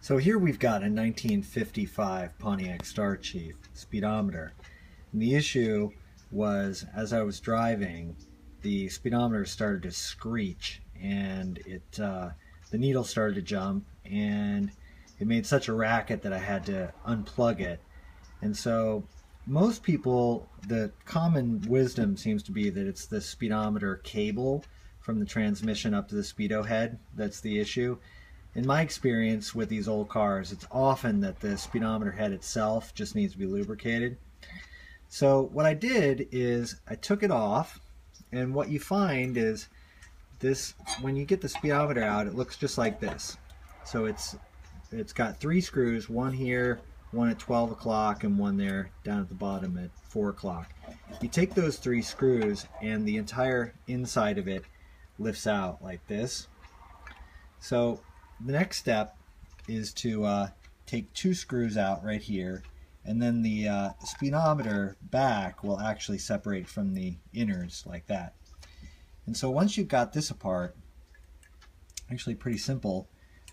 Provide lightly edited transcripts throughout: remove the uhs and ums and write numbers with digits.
So here we've got a 1955 Pontiac Star Chief speedometer. And the issue was, as I was driving, the speedometer started to screech, and the needle started to jump, and it made such a racket that I had to unplug it. And so most people, the common wisdom seems to be that it's the speedometer cable from the transmission up to the speedo head that's the issue. In my experience with these old cars, it's often that the speedometer head itself just needs to be lubricated. So what I did is I took it off, and what you find is this, when you get the speedometer out, it looks just like this. So it's got 3 screws, one here, one at 12 o'clock, and one there down at the bottom at 4 o'clock. You take those 3 screws and the entire inside of it lifts out like this. So the next step is to take 2 screws out right here, and then the speedometer back will actually separate from the innards like that. And so once you've got this apart, actually pretty simple,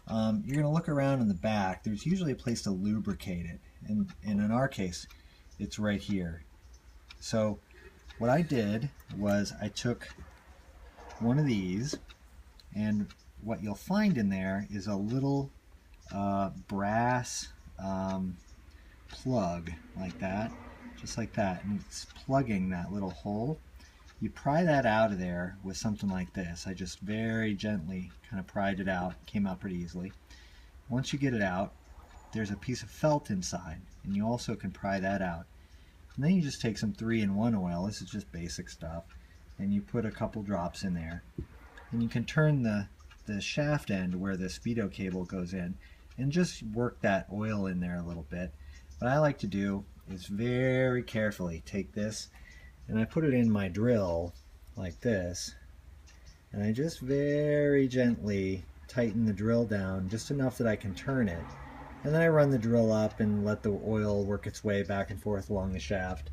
you're going to look around in the back. There's usually a place to lubricate it, and in our case it's right here. So what I did was I took one of these, and what you'll find in there is a little brass plug like that, just like that, and it's plugging that little hole. You pry that out of there with something like this. I just very gently kind of pried it out. It came out pretty easily. Once you get it out, there's a piece of felt inside, and you also can pry that out. And then you just take some 3-in-1 oil. This is just basic stuff, and you put a couple drops in there, and you can turn the shaft end where the speedo cable goes in and just work that oil in there a little bit. What I like to do is very carefully take this and I put it in my drill like this, and I just very gently tighten the drill down just enough that I can turn it, and then I run the drill up and let the oil work its way back and forth along the shaft.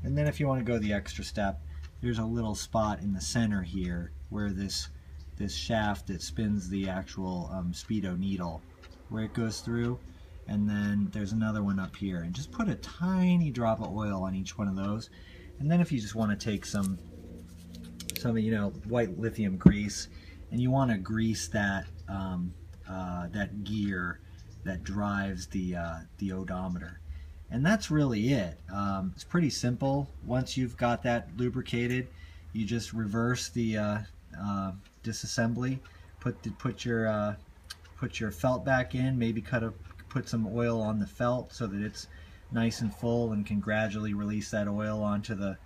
And then if you want to go the extra step, there's a little spot in the center here where this shaft that spins the actual speedo needle, where it goes through, and then there's another one up here, and just put a tiny drop of oil on each one of those. And then if you just want to take some white lithium grease, and you want to grease that that gear that drives the odometer. And that's really it. It's pretty simple. Once you've got that lubricated, you just reverse the disassembly, put your felt back in, maybe put some oil on the felt so that it's nice and full and can gradually release that oil onto the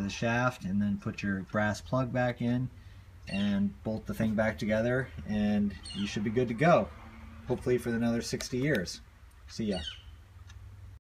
shaft, and then put your brass plug back in and bolt the thing back together, and you should be good to go, hopefully for another 60 years. See ya.